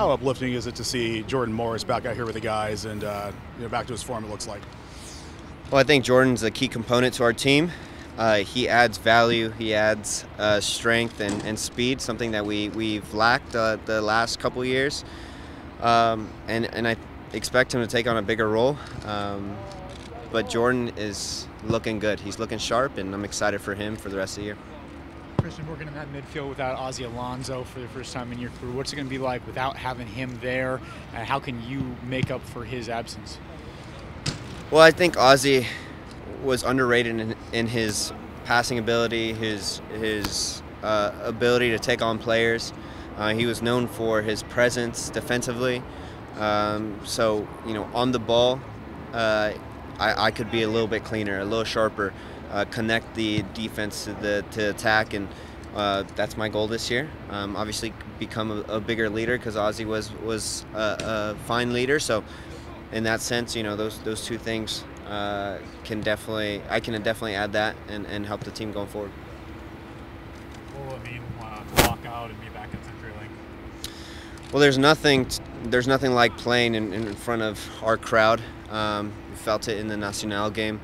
How uplifting is it to see Jordan Morris back out here with the guys and back to his form, it looks like? Well, I think Jordan's a key component to our team. He adds value, he adds strength and speed, something that we've lacked the last couple years. And I expect him to take on a bigger role. But Jordan is looking good. He's looking sharp, and I'm excited for him for the rest of the year. Cristian, working in that midfield without Ozzie Alonso for the first time in your career, what's it going to be like without having him there? And how can you make up for his absence? Well, I think Ozzie was underrated in his passing ability, his ability to take on players. He was known for his presence defensively. So, on the ball, I could be a little bit cleaner, a little sharper, connect the defense to attack, and that's my goal this year. Obviously, become a bigger leader because Ozzie was a fine leader. So, in that sense, those two things I can definitely add that and help the team going forward. What will it mean to walk out and be back at CenturyLink? Well, there's nothing like playing in front of our crowd. We felt it in the Nacional game.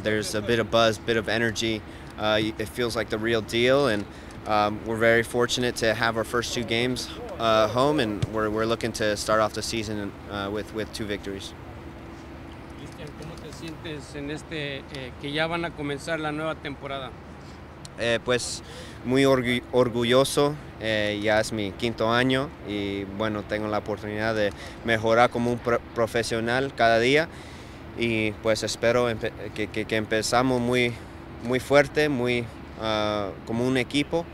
There's a bit of buzz, bit of energy. It feels like the real deal, and we're very fortunate to have our first two games home, and we're looking to start off the season with 2 victories. Cristian, ¿cómo te sientes en que ya van a comenzar la nueva temporada? Pues muy orgulloso, ya es mi 5º año y bueno, tengo la oportunidad de mejorar como un profesional cada día y pues espero que empezamos muy fuerte, muy como un equipo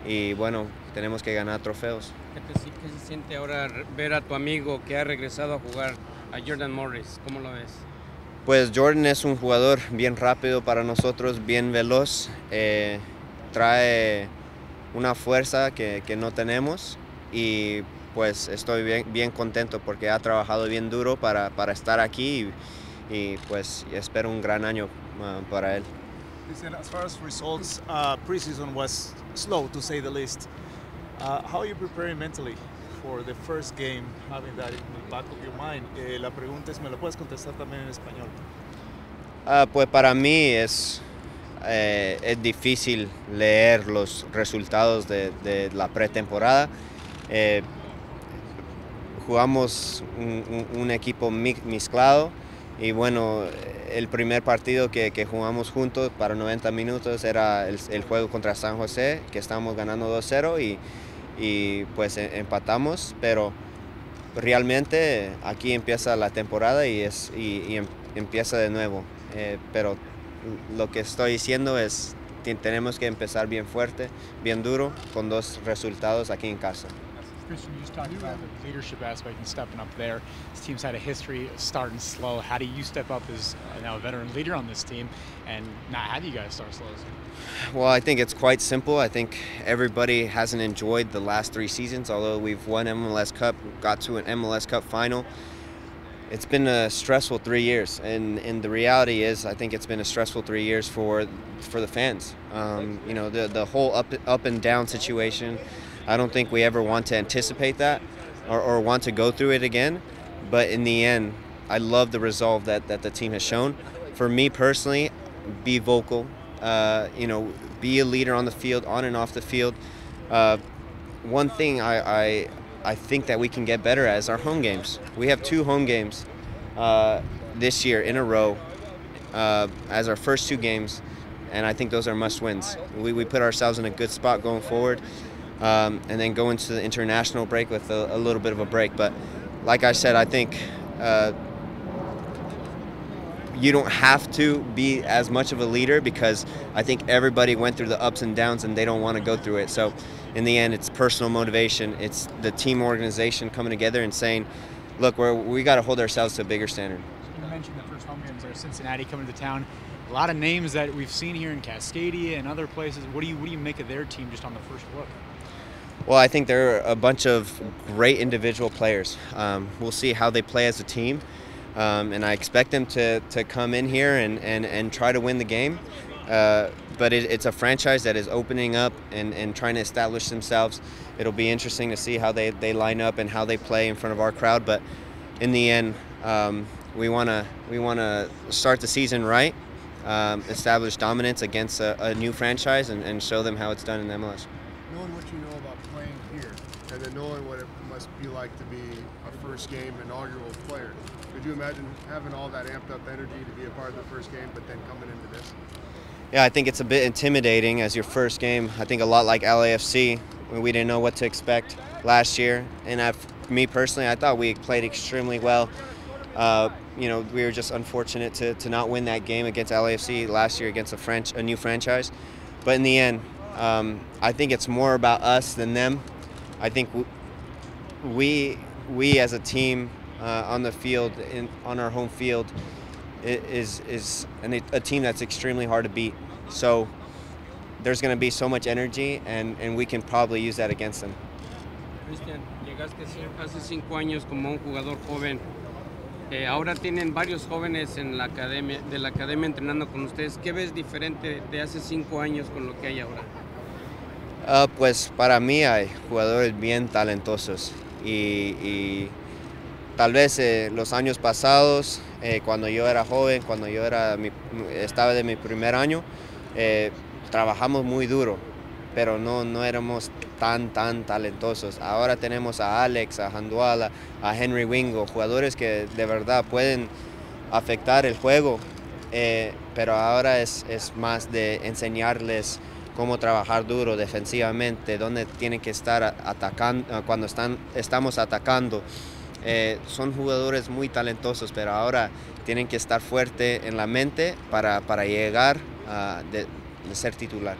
y bueno, tenemos que ganar trofeos. ¿Qué se siente ahora ver a tu amigo que ha regresado a jugar, a Jordan Morris? ¿Cómo lo ves? Pues Jordan es un jugador bien rápido para nosotros, bien veloz, trae una fuerza que no tenemos y pues estoy bien contento porque ha trabajado bien duro para estar aquí y pues espero un gran año para él. Listen, as far as results, preseason was slow to say the least. How are you preparing mentally for the first game, having that in the back of your mind? La pregunta es, ¿me lo puedes contestar también en español? Pues para mí es difícil leer los resultados de la pretemporada. Jugamos un equipo mezclado y bueno, el primer partido que jugamos juntos para 90 minutos era el juego contra San José, que estábamos ganando 2-0 y pues empatamos, pero realmente aquí empieza la temporada y empieza de nuevo. Pero lo que estoy diciendo es que tenemos que empezar bien fuerte, bien duro, con 2 resultados aquí en casa. Cristian, you just talked about the leadership aspect and stepping up there. This team's had a history of starting slow. How do you step up as now a veteran leader on this team and not have you guys start slow? Well, I think it's quite simple. I think everybody hasn't enjoyed the last 3 seasons, although we've won MLS Cup, got to an MLS Cup final. It's been a stressful 3 years, and the reality is I think it's been a stressful 3 years for the fans. The whole up and down situation, I don't think we ever want to anticipate that or want to go through it again. But in the end, I love the resolve that the team has shown. For me personally, be vocal, be a leader on the field, on and off the field. One thing I think that we can get better at is our home games. We have 2 home games this year in a row as our first 2 games, and I think those are must-wins. We put ourselves in a good spot going forward. And then go into the international break with a little bit of a break. But like I said, I think you don't have to be as much of a leader because I think everybody went through the ups and downs and they don't want to go through it. So in the end, it's personal motivation. It's the team organization coming together and saying, look, we got to hold ourselves to a bigger standard. You mentioned the first home games are Cincinnati coming to town. A lot of names that we've seen here in Cascadia and other places. What do you make of their team just on the first look? Well, I think they're a bunch of great individual players. We'll see how they play as a team, and I expect them to come in here and try to win the game. But it's a franchise that is opening up and trying to establish themselves. it'll be interesting to see how they line up and how they play in front of our crowd. But in the end, we wanna start the season right, establish dominance against a new franchise, and show them how it's done in MLS. Knowing what you know about playing here, and then knowing what it must be like to be a first game inaugural player, could you imagine having all that amped up energy to be a part of the first game, but then coming into this? Yeah, I think it's a bit intimidating as your first game. I think a lot like LAFC, we didn't know what to expect last year. And me personally, I thought we played extremely well. We were just unfortunate to not win that game against LAFC last year against a new franchise. But in the end, I think it's more about us than them. I think we as a team on the field, on our home field, is a team that's extremely hard to beat. So there's going to be so much energy, and we can probably use that against them. Cristian, llegaste hace 5 años como un jugador joven. Ahora tienen varios jóvenes de la academia entrenando con ustedes. ¿Qué ves diferente de hace 5 años con lo que hay ahora? Pues para mí hay jugadores bien talentosos y tal vez los años pasados, cuando yo era joven, cuando yo estaba de mi primer año, trabajamos muy duro, pero no éramos tan talentosos. Ahora tenemos a Alex, a Janduala, a Henry Wingo, jugadores que de verdad pueden afectar el juego, pero ahora es más de enseñarles cómo trabajar duro defensivamente, dónde tienen que estar atacando cuando estamos atacando. Son jugadores muy talentosos, pero ahora tienen que estar fuerte en la mente para llegar a ser titular.